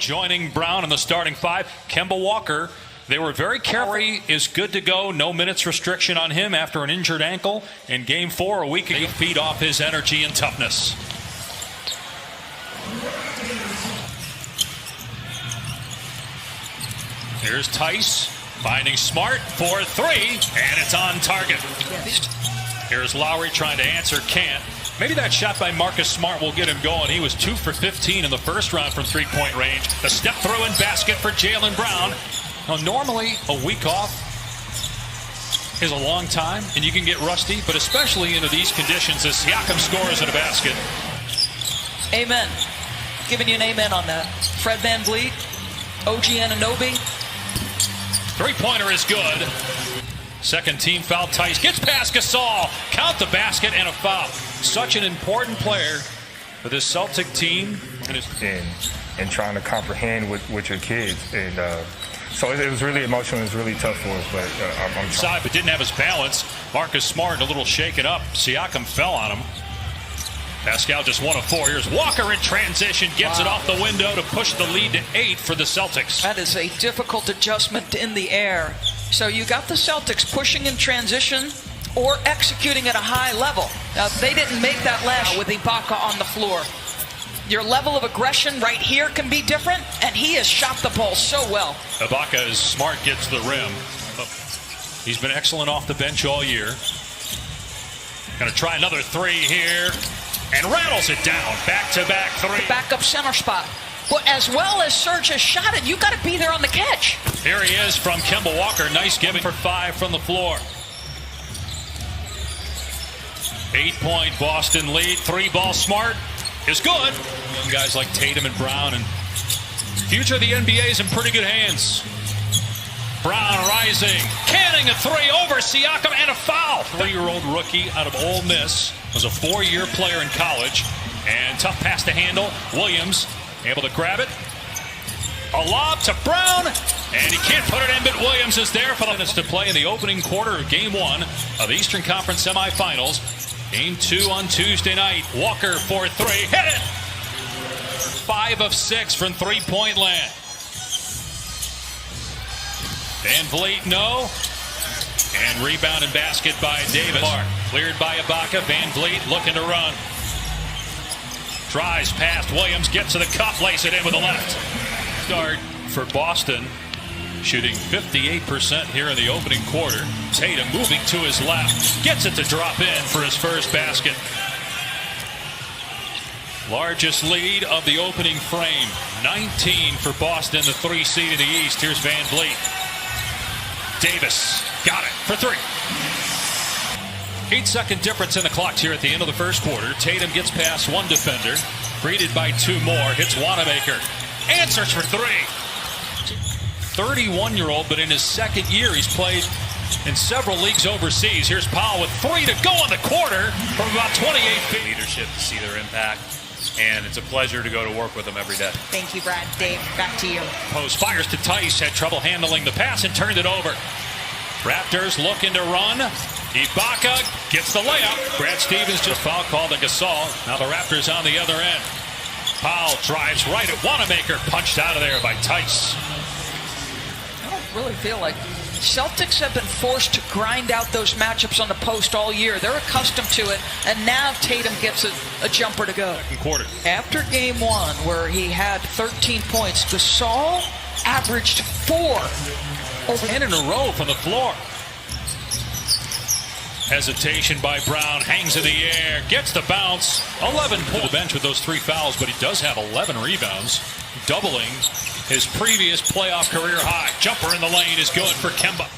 joining Brown in the starting five. Kemba Walker, they were very careful. Is good to go. No minutes restriction on him after an injured ankle in Game 4 a week ago. Feed off his energy and toughness. Here's Tice finding Smart for three, and it's on target. Here's Lowry trying to answer, can't. Maybe that shot by Marcus Smart will get him going. He was 2 for 15 in the first round from three-point range. The step through and basket for Jaylen Brown. Now, normally a week off is a long time, and you can get rusty, but especially into these conditions as Siakam scores at a basket. Amen. Giving you an amen on that. Fred VanVleet, OG Anunoby. Three-pointer is good. Second team foul. Tice gets past Gasol. Count the basket and a foul. Such an important player for this Celtic team. And trying to comprehend with your kids. And so it was really emotional. It was really tough for us. But I'm side, but didn't have his balance. Marcus Smart a little shaken up. Siakam fell on him. Pascal just 1 of 4. Here's Walker in transition. Gets it off the window to push the lead to 8 for the Celtics. That is a difficult adjustment in the air. So you got the Celtics pushing in transition or executing at a high level. Now, they didn't make that last with Ibaka on the floor. Your level of aggression right here can be different, and he has shot the ball so well. Ibaka is Smart, gets the rim. He's been excellent off the bench all year. Going to try another three here. And rattles it down. Back-to-back three. Backup center spot. Well, as well as Serge has shot it, you got to be there on the catch. Here he is from Kemba Walker. Nice giving for 5 from the floor. 8-point Boston lead. 3-ball Smart is good. Young guys like Tatum and Brown, and future of the NBA is in pretty good hands. Brown rising, canning a three over Siakam, and a foul. 3-year-old rookie out of Ole Miss. Was a 4-year player in college. And tough pass to handle. Williams able to grab it. A lob to Brown. And he can't put it in, but Williams is there for the minutes to play in the opening quarter of Game 1 of the Eastern Conference semifinals. Game 2 on Tuesday night. Walker for 3. Hit it! 5 of 6 from three-point land. VanVleet, no. And rebound and basket by Davis. Cleared by Ibaka. VanVleet looking to run. Drives past Williams. Gets to the cup. Lays it in with the left. Start for Boston. Shooting 58% here in the opening quarter. Tatum moving to his left. Gets it to drop in for his first basket. Largest lead of the opening frame. 19 for Boston, the 3 seed in the East. Here's VanVleet. Davis got it for 3. 8-second difference in the clock here at the end of the first quarter. Tatum gets past one defender. Greeted by 2 more. Hits Wanamaker. Answers for 3. 31-year-old, but in his second year, he's played in several leagues overseas. Here's Powell with 3 to go in the quarter from about 28 feet. Leadership to see their impact, and it's a pleasure to go to work with them every day. Thank you, Brad. Dave, back to you. Post fires to Tice, had trouble handling the pass and turned it over. Raptors looking to run. Ibaka gets the layup. Brad Stevens just foul called on Gasol. Now the Raptors on the other end. Powell drives right at Wanamaker, punched out of there by Tice. I don't really feel like Celtics have been forced to grind out those matchups on the post all year. They're accustomed to it, and now Tatum gets a jumper to go. Second quarter. After Game 1, where he had 13 points, Gasol averaged 4. Over 10 in a row from the floor. Hesitation by Brown, hangs in the air, gets the bounce. 11 pull the bench with those 3 fouls, but he does have 11 rebounds, doubling his previous playoff career high. Jumper in the lane is good for Kemba.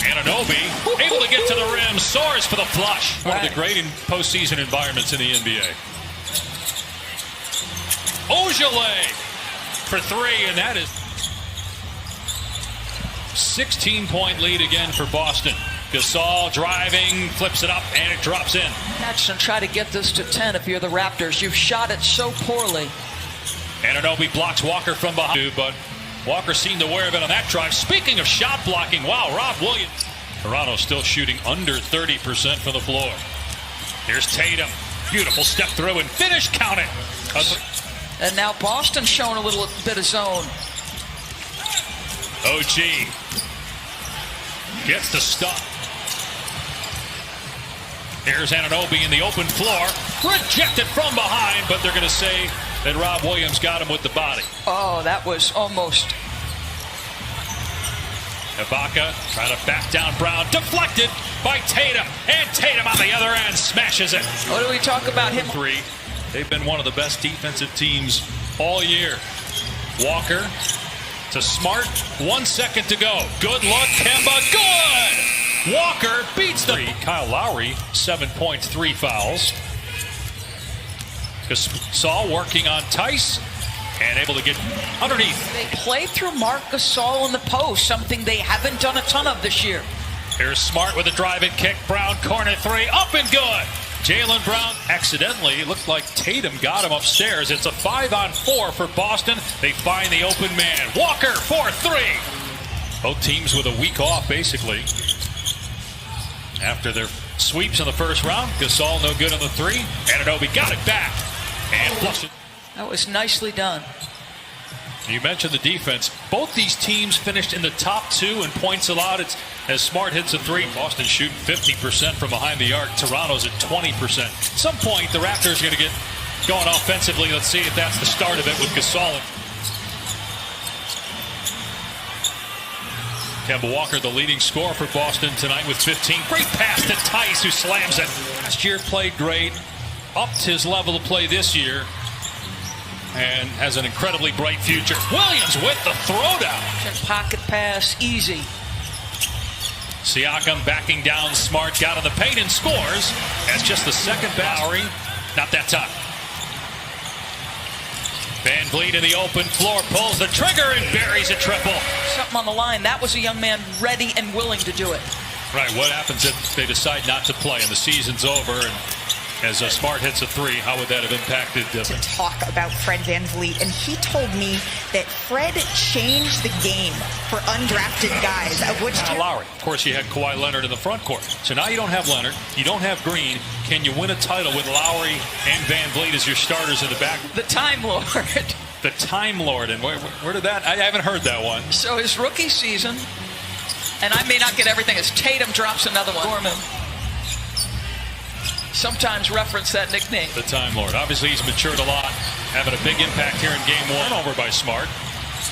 Anunoby able to get to the rim, soars for the flush. One of the great postseason environments in the NBA. Ojale for 3, and that is 16-point lead again for Boston. Gasol driving, flips it up, and it drops in. Next, and try to get this to 10 if you're the Raptors. You've shot it so poorly. Anunoby blocks Walker from behind, but Walker seemed aware of it on that drive. Speaking of shot blocking, wow, Rob Williams. Toronto still shooting under 30% from the floor. Here's Tatum. Beautiful step through and finish. Count it. And now Boston showing a little bit of zone. OG gets the stop. Here's Anunoby in the open floor. Rejected from behind, but they're going to say that Rob Williams got him with the body. Oh, that was almost. Ibaka trying to back down Brown. Deflected by Tatum. And Tatum on the other end smashes it. What do we talk about him? 3. They've been one of the best defensive teams all year. Walker to Smart. 1 second to go. Good luck, Kemba. Good! Walker beats the... Kyle Lowry, 7 points, 3 fouls. Gasol working on Tice and able to get underneath. They play through Marc Gasol in the post, something they haven't done a ton of this year. Here's Smart with a driving kick. Brown corner 3, up and good. Jaylen Brown accidentally, it looked like Tatum got him upstairs. It's a 5-on-4 for Boston. They find the open man. Walker, 4-3. Both teams with a week off, basically. After their sweeps in the first round, Gasol no good on the 3. Anunoby got it back and flushed it. That was nicely done. You mentioned the defense. Both these teams finished in the top 2 in points allowed. It's as Smart hits a 3. Boston shooting 50% from behind the arc. Toronto's at 20%. At some point, the Raptors are going to get going offensively. Let's see if that's the start of it with Gasol. Kemba Walker, the leading scorer for Boston tonight with 15. Great pass to Tice, who slams it. Last year played great, upped his level of play this year, and has an incredibly bright future. Williams with the throwdown. Pocket pass, easy. Siakam backing down Smart, got in the paint and scores. That's just the second Lowry. Not that time. Van Vliet in the open floor, pulls the trigger and buries a triple. Something on the line. That was a young man ready and willing to do it. Right, what happens if they decide not to play and the season's over and as Smart hits a 3, how would that have impacted? To talk about Fred Van Vliet, and he told me that Fred changed the game for undrafted guys, of which Lowry. Of course, you had Kawhi Leonard in the front court. So now you don't have Leonard, you don't have Green. Can you win a title with Lowry and Van Vliet as your starters in the back? The Time Lord. The Time Lord, and where did that? I haven't heard that one. So his rookie season, and I may not get everything, as Tatum drops another one. Gorman sometimes reference that nickname. The Time Lord. Obviously, he's matured a lot, having a big impact here in game 1. Over by Smart.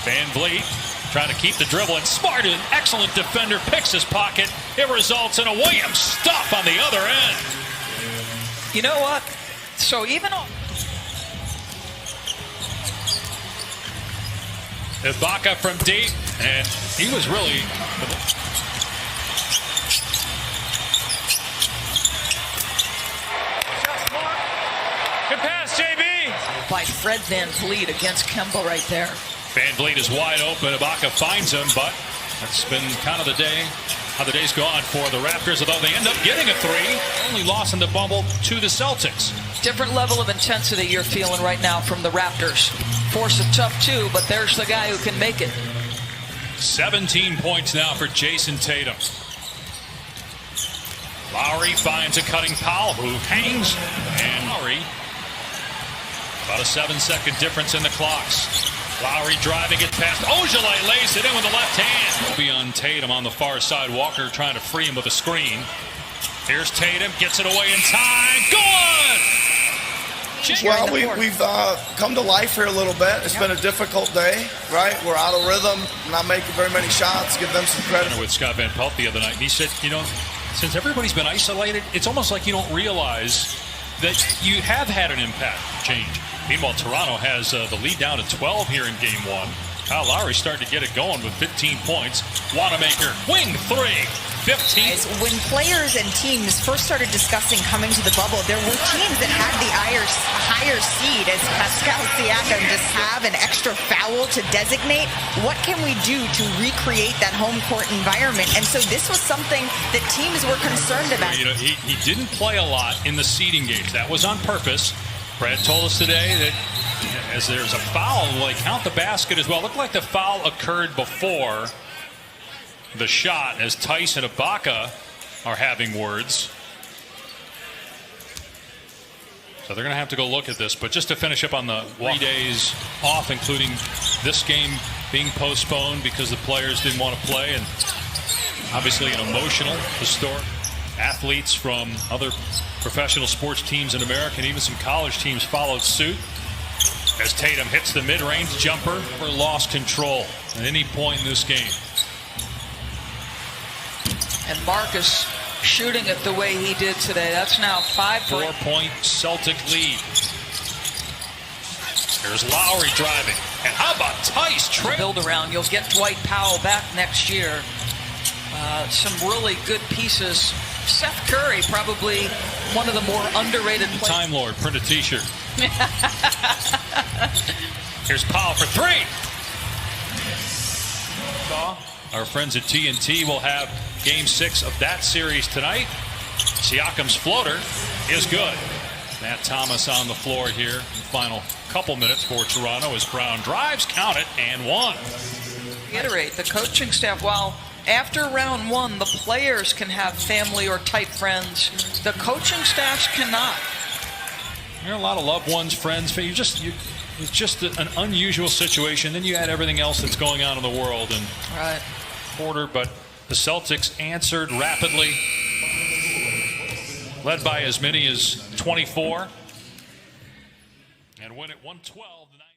Van Vliet trying to keep the dribble, and Smart, an excellent defender, picks his pocket. It results in a Williams stop on the other end. You know what? So even on Ibaka from deep, and he was really... Good pass, JB! By Fred Van Vliet against Kemba right there. Van Vliet is wide open. Ibaka finds him, but that's been kind of the day, how the day's gone for the Raptors, although they end up getting a 3. Only loss in the bubble to the Celtics. Different level of intensity you're feeling right now from the Raptors. Force it tough too, but there's the guy who can make it. 17 points now for Jason Tatum. Lowry finds a cutting Powell, who hangs, and Lowry, about a 7-second difference in the clocks. Lowry driving it past Ojale, lays it in with the left hand. Will be on Tatum on the far side. Walker trying to free him with a screen. Here's Tatum, gets it away in time. Good! Well, we've come to life here a little bit. It's been a difficult day, right? We're out of rhythm, not making very many shots. Give them some credit. With Scott Van Pelt the other night, and he said, you know, since everybody's been isolated, it's almost like you don't realize that you have had an impact change. Meanwhile, Toronto has the lead down to 12 here in game 1. Kyle Lowry starting to get it going with 15 points. Wanamaker, wing 3. 15. When players and teams first started discussing coming to the bubble, there were teams that had the higher seed, as Pascal Siakam just have an extra foul to designate. What can we do to recreate that home court environment? And so this was something that teams were concerned about. You know, he didn't play a lot in the seeding games. That was on purpose. Brad told us today that as there's a foul, will they count the basket as well? It looked like the foul occurred before the shot, as Tice and Ibaka are having words. So they're going to have to go look at this. But just to finish up on the 3 days off, including this game being postponed because the players didn't want to play, and obviously an emotional, historic. Athletes from other professional sports teams in America and even some college teams followed suit as Tatum hits the mid-range jumper or lost control at any point in this game. And Marcus shooting it the way he did today. That's now 4-point Celtic lead. There's Lowry driving. And how about Tice? Build around. You'll get Dwight Powell back next year. Some really good pieces. Seth Curry, probably one of the more underrated players. Time Lord, print a t-shirt. Here's Powell for three. Our friends at TNT will have Game 6 of that series tonight. Siakam's floater is good. Matt Thomas on the floor here in the final couple minutes for Toronto as Brown drives, count it, and one. Reiterate, the coaching staff, while after round one, the players can have family or tight friends, the coaching staffs cannot. There are a lot of loved ones, friends. It's just an unusual situation. Then you add everything else that's going on in the world and right. Order, but the Celtics answered rapidly, led by as many as 24, and win at 112 tonight.